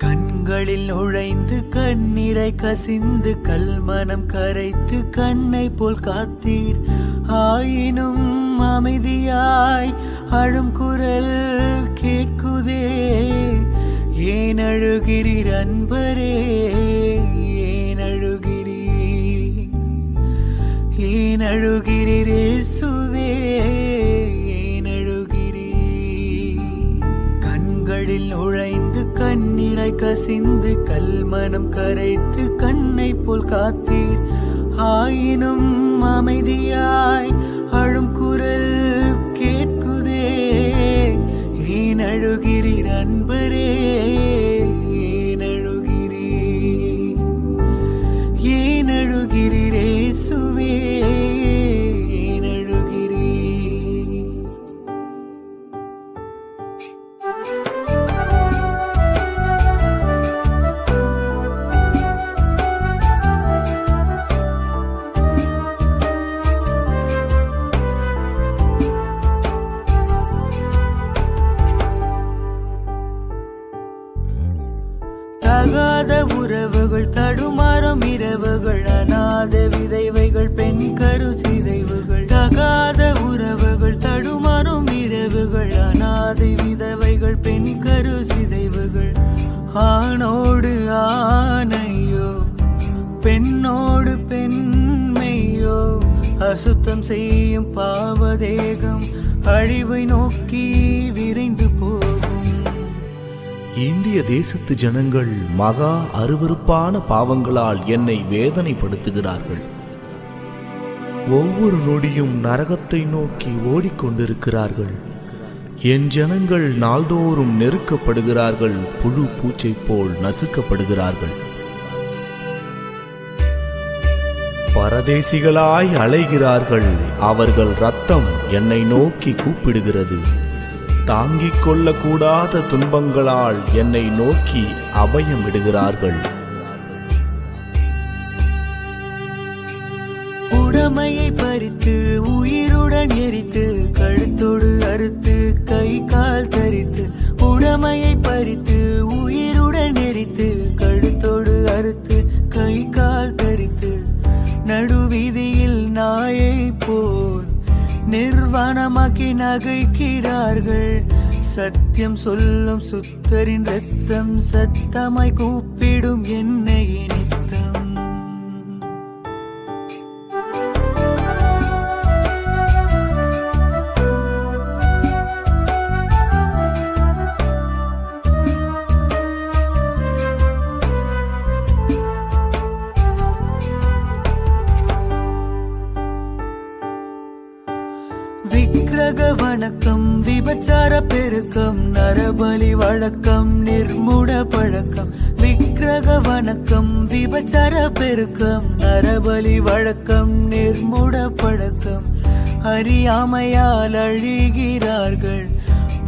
கண்களில் நுழைந்து கண்ணீரை கசிந்து கல்மனம் கரைத்து கண்ணை போல் காத்தீர். ஆயினும் அமைதியாய் அழும் குரல் கேட்குதே. ஏன் அழுகிறீர் அன்பரே, ஏன் அழுகிறீர், ஏன் அழுகிறீர் இயேசுவே, ஏன் அழுகிறீர்? கண்களில் நுழைந்து கண்ணீரை கசிந்து கல்மனம் கரைத்து கண்ணை போல் காத்தீர். ஆயினும் அமைதியாய் அழும் குரல் கேட்குதே. ஏன் அழுகிறீர் அன்பரே, ஏன் அழுகிறீர், ஏன் அழுகிறீர் இயேசுவே, ஏன் அழுகிறீர்? தகாத உறவுகள் தடுமாறும் இரவுகள், அநாத விதைவைகள் பெண் கரு சிதைவுகள். தகாத உறவுகள் தடுமாறும் இரவுகள், அநாத விதவைகள் பெண் கரு சிதைவுகள். ஆணோடு ஆணையோ பெண்ணோடு பெண்மையோ அசுத்தம் செய்யும் பாவதேகம் அழிவை நோக்கி விரைந்து போகும். இந்திய தேசத்து ஜனங்கள் மகா அருவருப்பான பாவங்களால் என்னை வேதனைப்படுத்துகிறார்கள். ஒவ்வொரு நொடியும் நரகத்தை நோக்கி ஓடிக்கொண்டிருக்கிறார்கள். என் ஜனங்கள் நாள்தோறும் நெருக்கப்படுகிறார்கள், புழு பூச்சை போல் நசுக்கப்படுகிறார்கள். பரதேசிகளாய் அலைகிறார்கள், அவர்கள் இரத்தம் என்னை நோக்கி கூப்பிடுகிறது. தாங்கிக் கொள்ளக்கூடாத துன்பங்களால் என்னை நோக்கி அபயம் விடுகிறார்கள். உடமையை பறித்து உயிருடன் எரித்து கழுத்தோடு அறுத்து கை கால் தரித்து. உடமையை பறித்து உயிருடன் எரித்து கழுத்தோடு அறுத்து கை கால் தரித்து. நடுவீதியில் நாயை போல் நிர்வாணமாக்கி நகைக்கிறார்கள். சத்தியம் சொல்லும் சுத்தரின் இரத்தம் சத்தமாய் கூப்பிடும் என்னை நித்தம். விக்கிரக வணக்கம் விபச்சார பெருக்கம் நரபலி வழக்கம் நிர்மூட பழக்கம். விக்கிரக வணக்கம் விபச்சார பெருக்கம் நரபலி வழக்கம் நிர்மூட பழக்கம். அறியாமையால் அழிகிறார்கள்,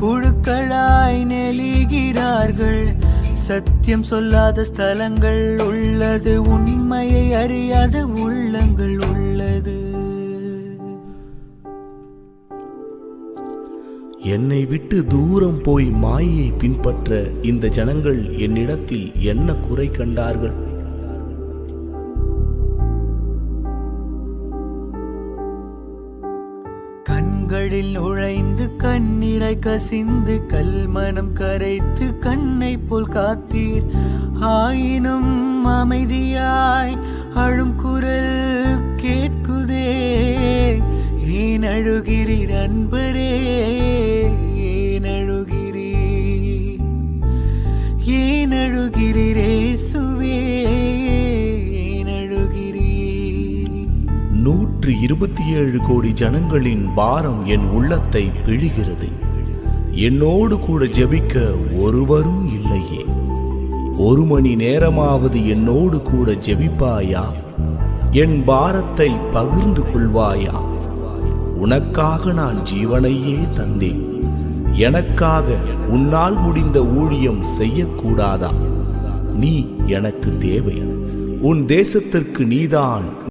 புழுக்களாய் நெளிகிறார்கள். சத்தியம் சொல்லாத ஸ்தலங்கள் உள்ளது, உண்மையை அறியாத உள்ளங்கள் உள்ளது. என்னை விட்டு தூரம் போய் மாயை பின்பற்ற இந்த ஜனங்கள் என்னிடத்தில் என்ன குறை கண்டார்கள்? கண்களில் நுழைந்து கண்ணீரை கசிந்து கல்மனம் கரைத்து கண்ணை போல் காத்தீர். ஆயினும் அமைதியாய் அழும் குரல் கேட்குதே. ஏன் அழுகிறீர் அன்பரே, ஏன் அழுகிறீர், ஏன் அழுகிறீர் இயேசுவே, ஏன் அழுகிறீர்? 127 கோடி ஜனங்களின் பாரம் என் உள்ளத்தை பிழிகிறது. என்னோடு கூட ஜெபிக்க ஒருவரும் இல்லையே. 1 மணி நேரமாவது என்னோடு கூட ஜெபிப்பாயா? என் பாரத்தை பகிர்ந்து கொள்வாயா? உனக்காக நான் ஜீவனையே தந்தேன். எனக்காக உன்னால் முடிந்த ஊழியம் செய்யக்கூடாதா? நீ எனக்கு தேவை. உன் தேசத்திற்கு நீதான்